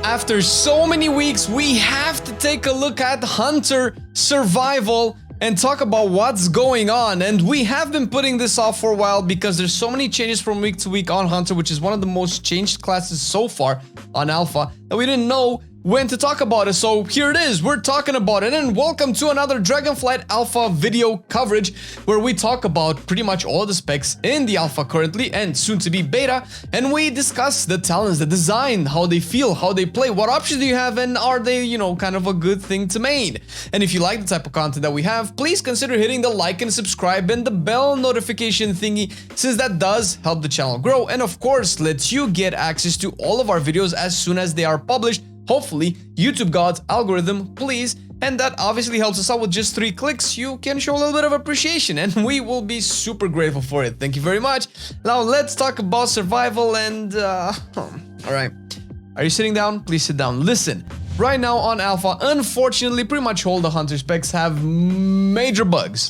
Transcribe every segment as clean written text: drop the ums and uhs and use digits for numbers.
After so many weeks, we have to take a look at Hunter Survival and talk about what's going on. And we have been putting this off for a while because there's so many changes from week to week on Hunter, which is one of the most changed classes so far on Alpha, and we didn't know when to talk about it, so here it is, we're talking about it. And welcome to another Dragonflight Alpha video coverage where we talk about pretty much all the specs in the Alpha currently and soon to be Beta, and we discuss the talents, the design, how they feel, how they play, what options do you have, and are they, you know, kind of a good thing to main. And if you like the type of content that we have, please consider hitting the like and subscribe and the bell notification thingy, since that does help the channel grow and of course lets you get access to all of our videos as soon as they are published. Hopefully, YouTube God's algorithm, please, and that obviously helps us out. With just 3 clicks, you can show a little bit of appreciation, and we will be super grateful for it. Thank you very much. Now, let's talk about survival and, Alright, are you sitting down? Please sit down. Listen, right now on Alpha, unfortunately, pretty much all the Hunter specs have major bugs.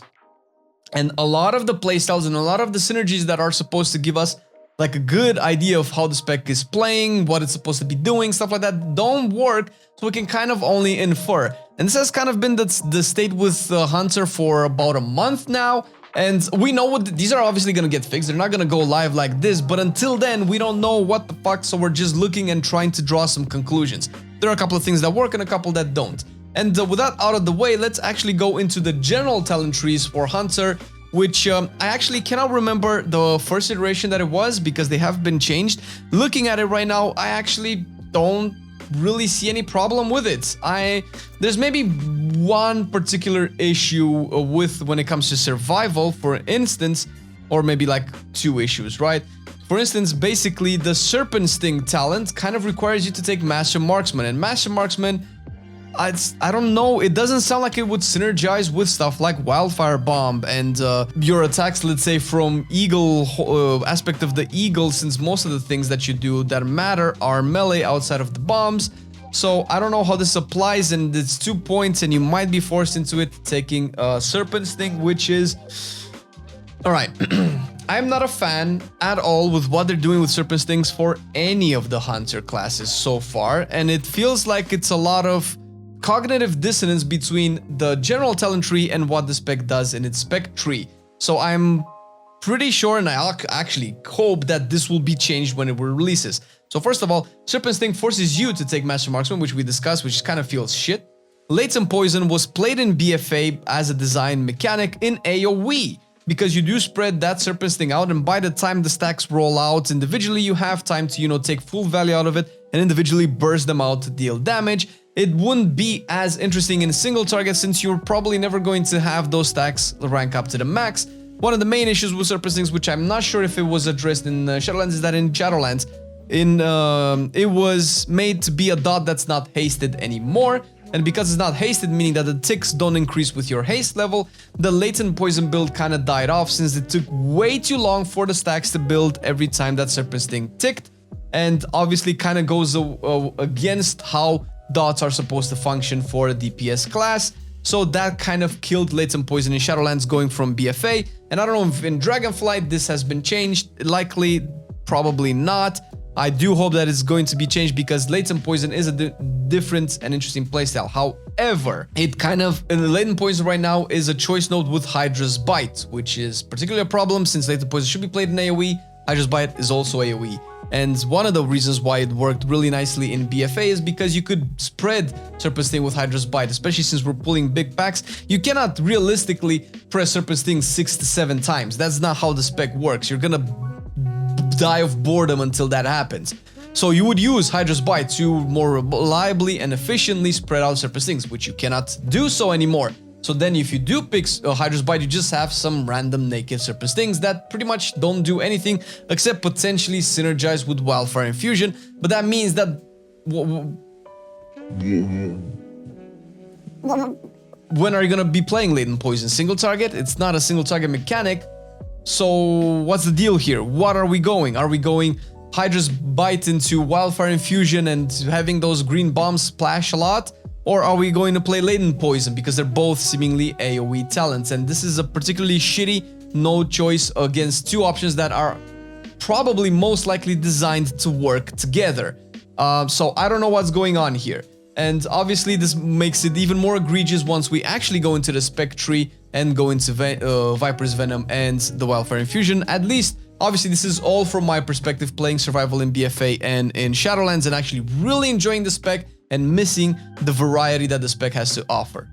And a lot of the playstyles and a lot of the synergies that are supposed to give us like a good idea of how the spec is playing, what it's supposed to be doing, stuff like that, don't work, so we can kind of only infer. And this has kind of been the state with Hunter for about a month now, and we know what these are obviously gonna get fixed. They're not gonna go live like this, but until then, we don't know what the fuck, so we're just looking and trying to draw some conclusions. There are a couple of things that work and a couple that don't. And with that out of the way, let's actually go into the general talent trees for Hunter, which I actually cannot remember the first iteration that it was because they have been changed. Looking at it right now, I actually don't really see any problem with it. There's maybe one particular issue with when it comes to survival, for instance, or maybe like 2 issues, right? For instance, basically the Serpent Sting talent kind of requires you to take Master Marksman, and Master Marksman, I don't know, it doesn't sound like it would synergize with stuff like Wildfire Bomb and your attacks, let's say, from Eagle, aspect of the Eagle, since most of the things that you do that matter are melee outside of the bombs. So I don't know how this applies, and it's 2 points and you might be forced into it taking Serpent Sting, which is... Alright, I'm not a fan at all with what they're doing with Serpent Stings for any of the Hunter classes so far, and it feels like it's a lot of cognitive dissonance between the general talent tree and what the spec does in its spec tree. So I'm pretty sure, and I actually hope that this will be changed when it releases. So first of all, Serpent Sting forces you to take Master Marksman, which we discussed, which kind of feels shit. Latent Poison was played in BFA as a design mechanic in AoE, because you do spread that Serpent Sting out, and by the time the stacks roll out individually, you have time to, you know, take full value out of it and individually burst them out to deal damage. It wouldn't be as interesting in a single target since you're probably never going to have those stacks rank up to the max. One of the main issues with Serpent Stings, which I'm not sure if it was addressed in Shadowlands, is that in Shadowlands, it was made to be a dot that's not hasted anymore. And because it's not hasted, meaning that the ticks don't increase with your haste level, the Latent Poison build kind of died off since it took way too long for the stacks to build every time that Serpent Sting ticked. And obviously kind of goes against how dots are supposed to function for a DPS class, so that kind of killed Latent Poison in Shadowlands going from BFA, and I don't know if in Dragonflight this has been changed. Likely, probably not. I do hope that it's going to be changed because Latent Poison is a different and interesting playstyle. However, it kind of, Latent Poison right now is a choice node with Hydra's Bite, which is particularly a problem since Latent Poison should be played in AoE, Hydra's Bite is also AoE. And one of the reasons why it worked really nicely in BFA is because you could spread Serpent Sting with Hydra's Bite, especially since we're pulling big packs. You cannot realistically press Serpent Sting 6 to 7 times. That's not how the spec works. You're gonna die of boredom until that happens. So you would use Hydra's Bite to more reliably and efficiently spread out Serpent Stings, which you cannot do so anymore. So then if you do pick Hydra's Bite, you just have some random naked Serpent Stings that pretty much don't do anything except potentially synergize with Wildfire infusion. But that means that... When are you gonna be playing Latent Poison? Single target? It's not a single target mechanic. So what's the deal here? What are we going? Are we going Hydra's Bite into Wildfire infusion and having those green bombs splash a lot? Or are we going to play Latent Poison because they're both seemingly AoE talents? And this is a particularly shitty no choice against 2 options that are probably most likely designed to work together. So I don't know what's going on here. And obviously this makes it even more egregious once we actually go into the spec tree and go into Viper's Venom and the Wildfire infusion. At least, obviously this is all from my perspective, playing Survival in BFA and in Shadowlands, and actually really enjoying the spec and missing the variety that the spec has to offer.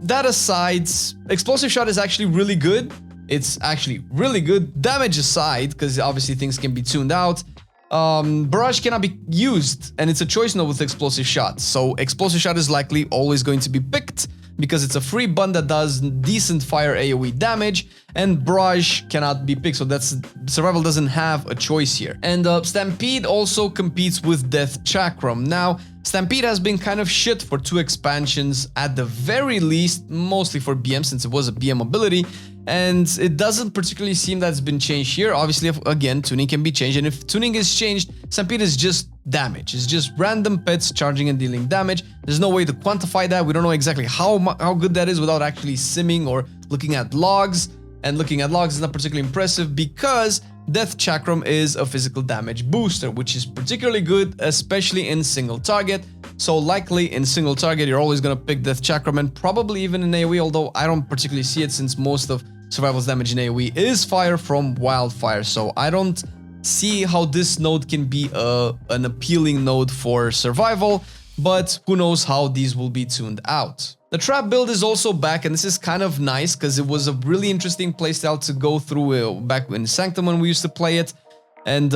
That aside, Explosive Shot is actually really good. It's actually really good. Damage aside, because obviously things can be tuned out, Barrage cannot be used, and it's a choice node with Explosive Shot. So Explosive Shot is likely always going to be picked because it's a free bun that does decent fire AoE damage, and Barrage cannot be picked, so that's Survival doesn't have a choice here. And Stampede also competes with Death Chakram. Now, Stampede has been kind of shit for 2 expansions at the very least, mostly for BM since it was a BM ability, and it doesn't particularly seem that it's been changed here. Obviously, again, tuning can be changed, and if tuning is changed, Stampede is just damage. It's just random pets charging and dealing damage. There's no way to quantify that. We don't know exactly how good that is without actually simming or looking at logs, and looking at logs is not particularly impressive because Death Chakram is a physical damage booster, which is particularly good, especially in single target. So likely in single target, you're always going to pick Death Chakram, and probably even in AoE, although I don't particularly see it since most of Survival's damage in AoE is fire from Wildfire. So I don't see how this node can be an appealing node for Survival, but who knows how these will be tuned out. The trap build is also back, and this is kind of nice because it was a really interesting playstyle to go through back in Sanctum when we used to play it. And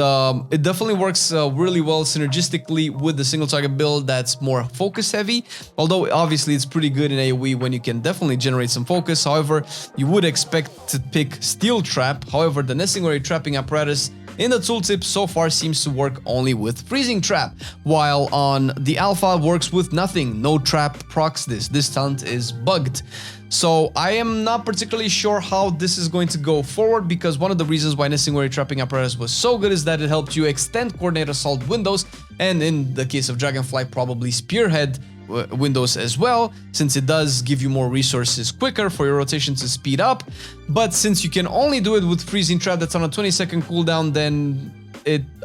it definitely works really well synergistically with the single target build that's more focus heavy. Although obviously it's pretty good in AoE when you can definitely generate some focus. However, you would expect to pick Steel Trap. However, the Nesting trapping apparatus in the tooltip so far seems to work only with Freezing Trap, while on the alpha works with nothing. No trap procs this. This talent is bugged. So I am not particularly sure how this is going to go forward, because one of the reasons why Nesting trapping apparatus was so good is that it helped you extend coordinate assault windows, and in the case of Dragonflight, probably Spearhead windows as well, since it does give you more resources quicker for your rotation to speed up. But since you can only do it with Freezing Trap that's on a 20-second cooldown, then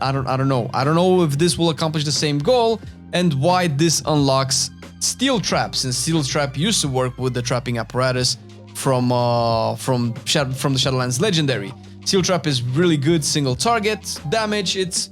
I don't know if this will accomplish the same goal, and why this unlocks Steel Trap, since Steel Trap used to work with the trapping apparatus from the Shadowlands Legendary. Steel Trap is really good single target damage. It's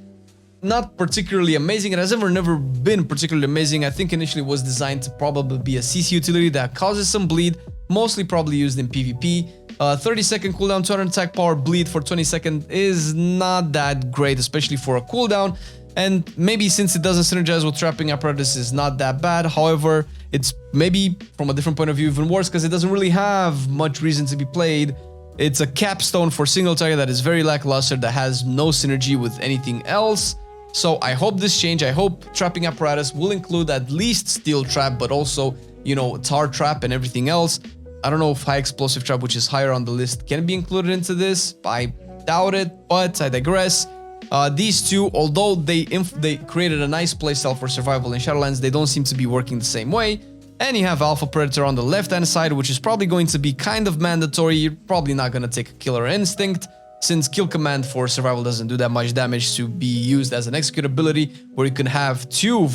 not particularly amazing. It has never been particularly amazing. I think initially it was designed to probably be a CC utility that causes some bleed, mostly probably used in PvP. 30-second cooldown, 200 attack power, bleed for 20 seconds is not that great, especially for a cooldown. And maybe since it doesn't synergize with trapping apparatus is not that bad. However, it's maybe from a different point of view even worse, because it doesn't really have much reason to be played. It's a capstone for single target that is very lackluster, that has no synergy with anything else. So I hope this change. I hope trapping apparatus will include at least Steel Trap, but also, you know, Tar Trap and everything else. I don't know if High Explosive Trap, which is higher on the list, can be included into this. I doubt it, but I digress. These two, although they created a nice playstyle for Survival in Shadowlands, they don't seem to be working the same way. And you have Alpha Predator on the left-hand side, which is probably going to be kind of mandatory. You're probably not going to take a Killer Instinct, since Kill Command for Survival doesn't do that much damage to be used as an execute ability, where you can have two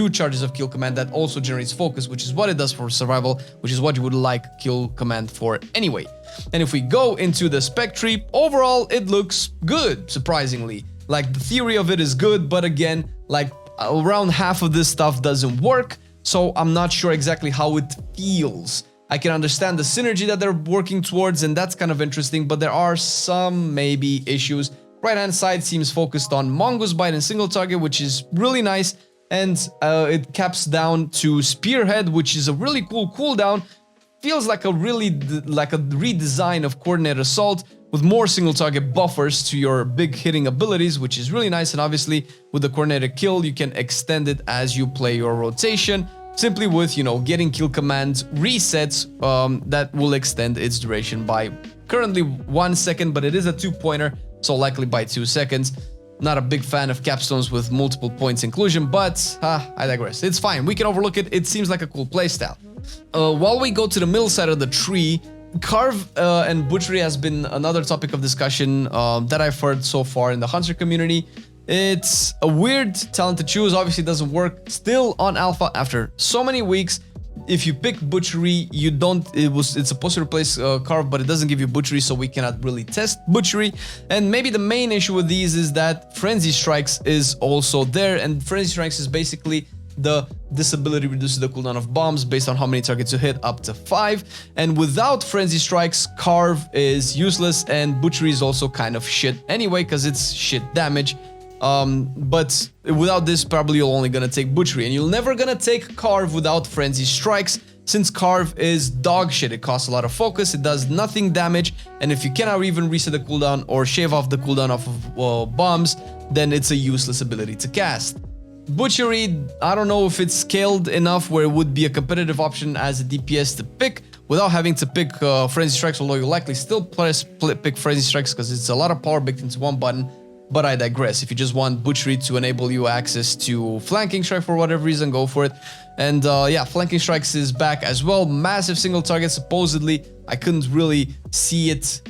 charges of Kill Command that also generates focus, which is what it does for Survival, which is what you would like Kill Command for anyway. And if we go into the spec tree, overall it looks good, surprisingly. Like, the theory of it is good, but again, like, around half of this stuff doesn't work, so I'm not sure exactly how it feels. I can understand the synergy that they're working towards, and that's kind of interesting, but there are some maybe issues. Right-hand side seems focused on Mongoose Bite and single target, which is really nice, and it caps down to Spearhead, which is a really cool cooldown. Feels like a redesign of Coordinate Assault with more single target buffers to your big hitting abilities, which is really nice. And obviously with the Coordinated Kill, you can extend it as you play your rotation, simply with, you know, getting Kill Command resets that will extend its duration by currently 1 second, but it is a 2-pointer, so likely by 2 seconds. Not a big fan of capstones with multiple points inclusion, but I digress. It's fine. We can overlook it. It seems like a cool playstyle. While we go to the middle side of the tree, Carve and Butchery has been another topic of discussion that I've heard so far in the Hunter community. It's a weird talent to choose. Obviously, it doesn't work still on alpha after so many weeks. If you pick butchery, you don't. It's supposed to replace carve, but it doesn't give you butchery, so we cannot really test butchery. And maybe the main issue with these is that frenzy strikes is also there, and frenzy strikes is basically this ability reduces the cooldown of bombs based on how many targets you hit, up to 5. And without frenzy strikes, carve is useless, and butchery is also kind of shit anyway because it's shit damage. But without this, probably you're only gonna take butchery, and you're never gonna take carve without frenzy strikes, since carve is dog shit. It costs a lot of focus, it does nothing damage, and if you cannot even reset the cooldown or shave off the cooldown of bombs, then it's a useless ability to cast. Butchery, I don't know if it's scaled enough where it would be a competitive option as a DPS to pick without having to pick frenzy strikes, although you'll likely still pick frenzy strikes because it's a lot of power baked into one button. But I digress. If you just want butchery to enable you access to flanking strike for whatever reason, go for it. And yeah, flanking strikes is back as well. Massive single target supposedly. I couldn't really see it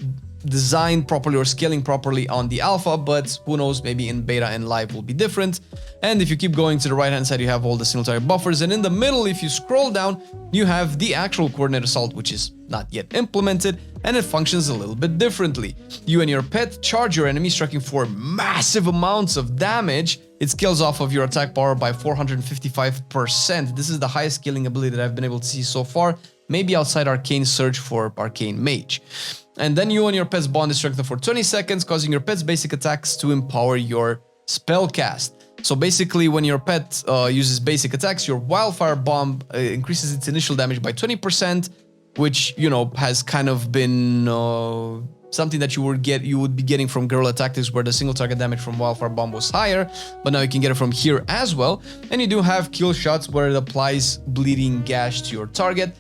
designed properly or scaling properly on the alpha, but who knows, maybe in beta and live will be different. And if you keep going to the right hand side, you have all the single target buffers, and in the middle, if you scroll down, you have the actual coordinate assault, which is not yet implemented, and it functions a little bit differently. You and your pet charge your enemy, striking for massive amounts of damage. It scales off of your attack power by 455%. This is the highest scaling ability that I've been able to see so far, maybe outside Arcane Surge for Arcane Mage. And then you and your pet's bond is strengthened for 20 seconds, causing your pet's basic attacks to empower your spell cast. So basically, when your pet uses basic attacks, your Wildfire bomb increases its initial damage by 20%, which, you know, has kind of been something that you would be getting from Guerrilla Tactics, where the single target damage from Wildfire bomb was higher, but now you can get it from here as well. And you do have kill shots where it applies bleeding gash to your target.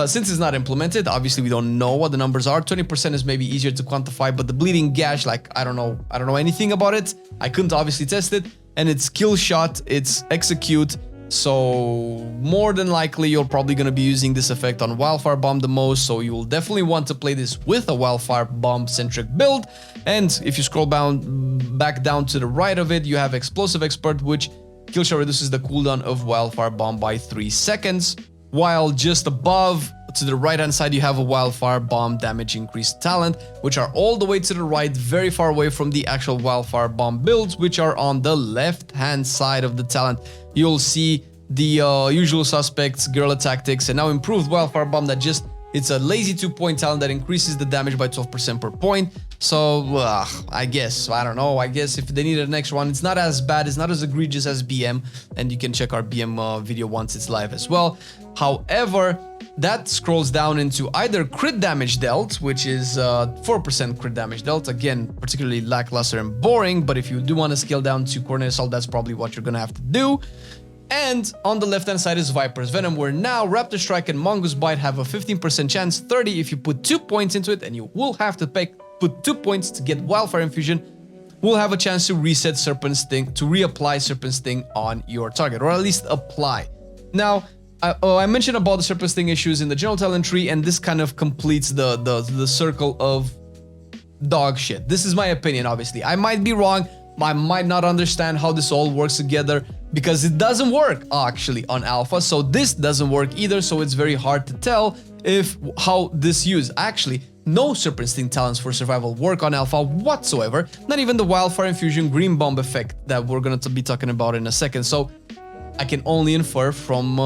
Since it's not implemented, obviously we don't know what the numbers are. 20% is maybe easier to quantify, but the bleeding gash, like, I don't know anything about it. I couldn't obviously test it, and it's kill shot, it's execute. So more than likely, you're probably going to be using this effect on Wildfire Bomb the most, so you will definitely want to play this with a Wildfire Bomb-centric build. And if you scroll back down to the right of it, you have Explosive Expert, which kill shot reduces the cooldown of Wildfire Bomb by 3 seconds. While just above, to the right-hand side, you have a Wildfire Bomb damage increase talent, which are all the way to the right, very far away from the actual Wildfire Bomb builds, which are on the left-hand side of the talent. You'll see the usual suspects, Guerrilla Tactics, and now improved Wildfire Bomb that just, it's a lazy 2-point talent that increases the damage by 12% per point. So, I guess, I don't know, I guess if they needed an extra one, it's not as bad, it's not as egregious as BM, and you can check our BM video once it's live as well. However, that scrolls down into either crit damage dealt, which is 4% crit damage dealt, again, particularly lackluster and boring, but if you do want to scale down to Coordinate Assault, that's probably what you're gonna have to do. And on the left-hand side is Viper's Venom, where now Raptor Strike and Mongoose Bite have a 15% chance, 30 if you put 2 points into it, and you will have to put 2 points to get Wildfire Infusion. Will have a chance to reset Serpent Sting, to reapply Serpent Sting on your target, or at least apply. Now, I mentioned about the Serpent Sting issues in the general talent tree, and this kind of completes the circle of dog shit. This is my opinion, obviously. I might be wrong, I might not understand how this all works together, because it doesn't work actually on alpha, so this doesn't work either, so it's very hard to tell how this use. Actually, no Serpent Sting talents for survival work on alpha whatsoever, not even the Wildfire Infusion Green Bomb effect that we're going to be talking about in a second. So I can only infer from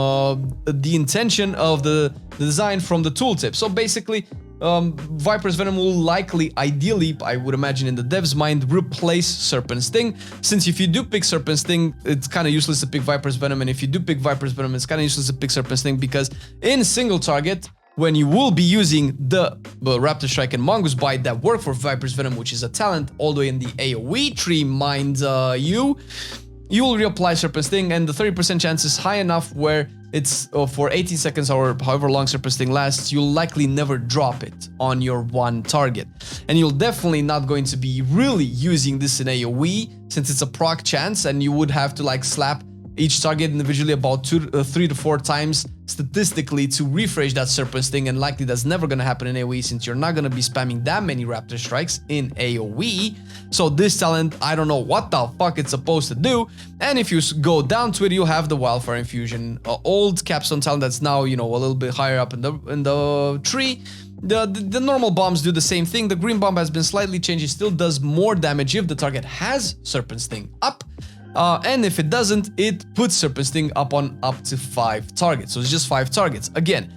the intention of the design from the tooltip. So basically, Viper's Venom will likely, ideally, I would imagine in the dev's mind, replace Serpent Sting. Since if you do pick Serpent Sting, it's kind of useless to pick Viper's Venom, and if you do pick Viper's Venom, it's kind of useless to pick Serpent Sting, because in single target, when you will be using the Raptor Strike and Mongoose Bite that work for Viper's Venom, which is a talent all the way in the AoE tree, mind you will reapply Serpent Sting, and the 30% chance is high enough where it's for 18 seconds or however long Serpent Sting lasts, you'll likely never drop it on your one target. And you'll definitely not going to be really using this in AoE, since it's a proc chance, and you would have to like slap each target individually about 3 to 4 times statistically to refresh that Serpent Sting, and likely that's never going to happen in AoE, since you're not going to be spamming that many Raptor Strikes in AoE. So this talent, I don't know what the fuck it's supposed to do. And if you go down to it, you have the Wildfire infusion, old capstone talent that's now, you know, a little bit higher up in the tree. The normal bombs do the same thing. The green bomb has been slightly changed. It still does more damage if the target has Serpent Sting up. And if it doesn't, it puts Serpent Sting up on up to 5 targets. So it's just 5 targets. Again,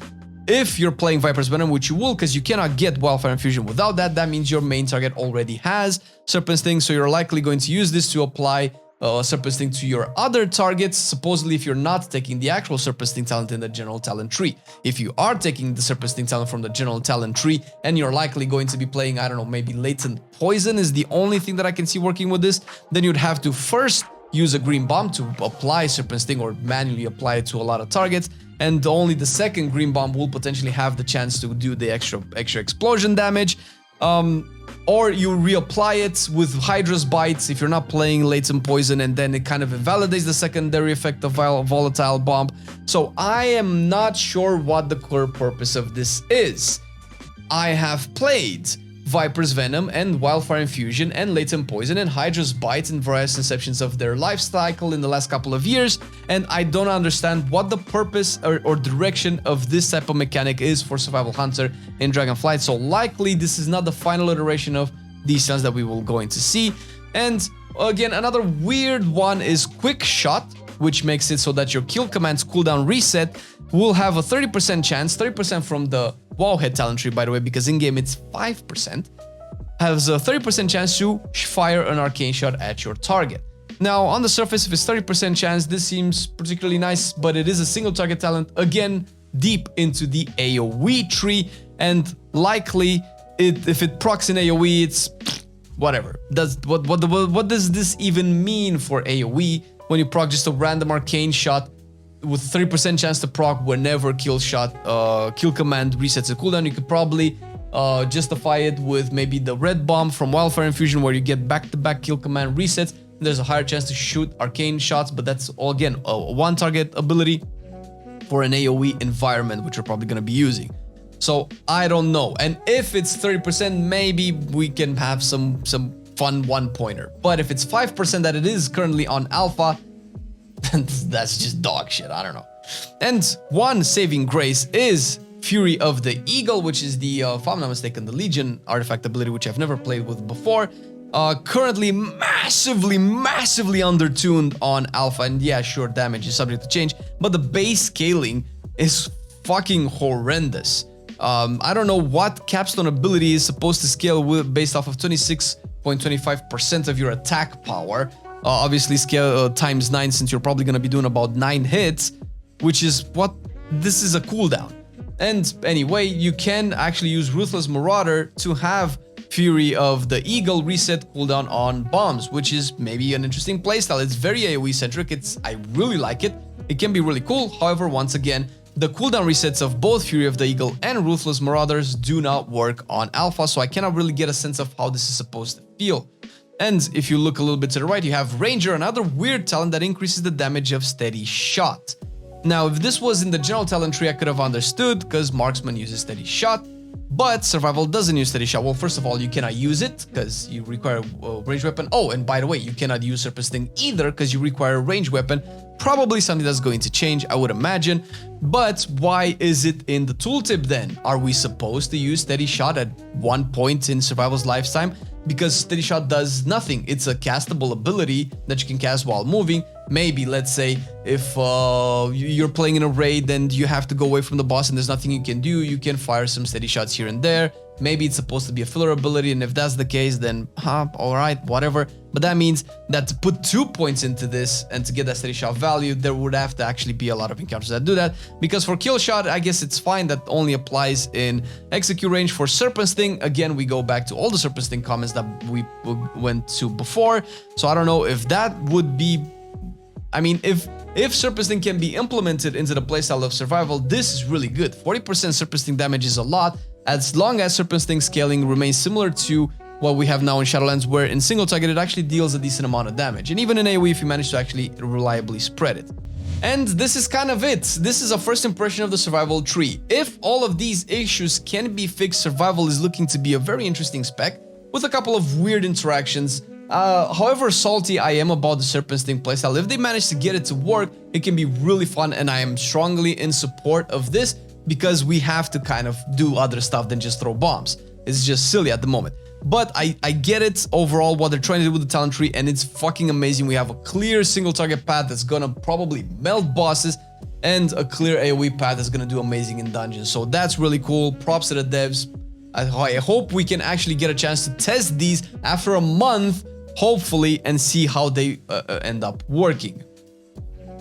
if you're playing Viper's Venom, which you will, because you cannot get Wildfire Infusion without that, that means your main target already has Serpent Sting, so you're likely going to use this to apply Serpent Sting to your other targets, supposedly if you're not taking the actual Serpent Sting talent in the general talent tree. If you are taking the Serpent Sting talent from the general talent tree, and you're likely going to be playing, I don't know, maybe Latent Poison is the only thing that I can see working with this, then you'd have to first use a green bomb to apply Serpent Sting or manually apply it to a lot of targets, and only the second green bomb will potentially have the chance to do the extra explosion damage. Or you reapply it with Hydra's Bites if you're not playing Latent Poison, and then it kind of invalidates the secondary effect of Volatile Bomb. So I am not sure what the core purpose of this is. I have played Viper's Venom and Wildfire Infusion and Latent Poison and Hydra's Bite in various inceptions of their life cycle in the last couple of years, and I don't understand what the purpose or direction of this type of mechanic is for Survival Hunter in Dragonflight. So likely this is not the final iteration of these talents that we will going to see. And again, another weird one is Quick Shot, which makes it so that your kill command's cooldown reset will have a 30% chance, 30% from the Wowhead talent tree, by the way, because in-game it's 5%, has a 30% chance to fire an arcane shot at your target. Now, on the surface, if it's 30% chance, this seems particularly nice, but it is a single target talent, again, deep into the AoE tree, and likely, if it procs in AoE, it's whatever. What does this even mean for AoE when you proc just a random arcane shot with 30% chance to proc whenever kill command resets the cooldown? You could probably justify it with maybe the red bomb from Wildfire Infusion, where you get back-to-back kill command resets. There's a higher chance to shoot arcane shots, but that's all, again, a one target ability for an AoE environment, which we're probably going to be using. So I don't know. And if it's 30%, maybe we can have some fun one-pointer. But if it's 5% that it is currently on alpha, that's just dog shit. I don't know. And one saving grace is Fury of the Eagle, which is the, if I'm not mistaken, the Legion artifact ability, which I've never played with before. Currently massively undertuned on alpha, and yeah, sure, damage is subject to change, but the base scaling is fucking horrendous. I don't know what capstone ability is supposed to scale with based off of 26.25% of your attack power. Obviously scale times 9, since you're probably going to be doing about 9 hits, which is what this is a cooldown. And anyway, you can actually use Ruthless Marauder to have Fury of the Eagle reset cooldown on bombs, which is maybe an interesting playstyle. It's very AoE centric. I really like it. It can be really cool. However, once again, the cooldown resets of both Fury of the Eagle and Ruthless Marauders do not work on alpha, so I cannot really get a sense of how this is supposed to feel. And if you look a little bit to the right, you have Ranger, another weird talent that increases the damage of steady shot. Now, if this was in the general talent tree, I could have understood, because Marksman uses steady shot, but Survival doesn't use steady shot. Well, first of all, you cannot use it, because you require a ranged weapon. Oh, and by the way, you cannot use Serpent Sting either, because you require a ranged weapon. Probably something that's going to change, I would imagine. But why is it in the tooltip then? Are we supposed to use steady shot at one point in Survival's lifetime? Because steady shot does nothing. It's a castable ability that you can cast while moving. Maybe, let's say, if you're playing in a raid and you have to go away from the boss and there's nothing you can do, you can fire some steady shots here and there. Maybe it's supposed to be a filler ability, and if that's the case, then alright, whatever. But that means that to put 2 points into this and to get that steady shot value, there would have to actually be a lot of encounters that do that. Because for kill shot, I guess it's fine. That only applies in execute range. For Serpent Sting, again, we go back to all the Serpent Sting comments that we went to before. So I don't know if that would be... I mean, if Serpent Sting can be implemented into the playstyle of Survival, this is really good. 40% Serpent Sting damage is a lot, as long as Serpent Sting scaling remains similar to what we have now in Shadowlands, where in single target it actually deals a decent amount of damage, and even in AoE if you manage to actually reliably spread it. And this is kind of it. This is a first impression of the Survival tree. If all of these issues can be fixed, Survival is looking to be a very interesting spec, with a couple of weird interactions However salty I am about the Serpent Sting playstyle, if they manage to get it to work, it can be really fun, and I am strongly in support of this because we have to kind of do other stuff than just throw bombs. It's just silly at the moment. But I get it overall what they're trying to do with the talent tree, and it's fucking amazing. We have a clear single target path that's gonna probably melt bosses, and a clear AoE path that's gonna do amazing in dungeons. So that's really cool. Props to the devs. I hope we can actually get a chance to test these after a month, hopefully, and see how they end up working.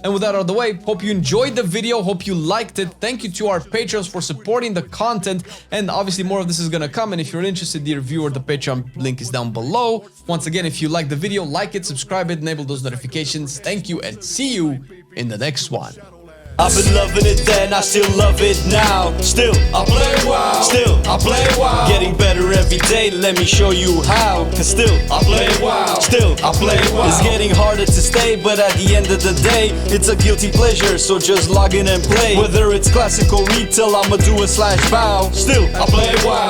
And with that out of the way, hope you enjoyed the video, hope you liked it. Thank you to our patrons for supporting the content, and obviously more of this is gonna come, and if you're interested, dear viewer, the Patreon link is down below. Once again, if you like the video, like it, subscribe it, enable those notifications. Thank you, and see you in the next one. I've been loving it then, I still love it now. Still, I play WoW. Still, I play WoW. Getting better every day, let me show you how. Cause still, I play WoW. Still, I play WoW. It's getting harder to stay, but at the end of the day, it's a guilty pleasure, so just log in and play. Whether it's classic or retail, I'ma do a /bow. Still, I play WoW.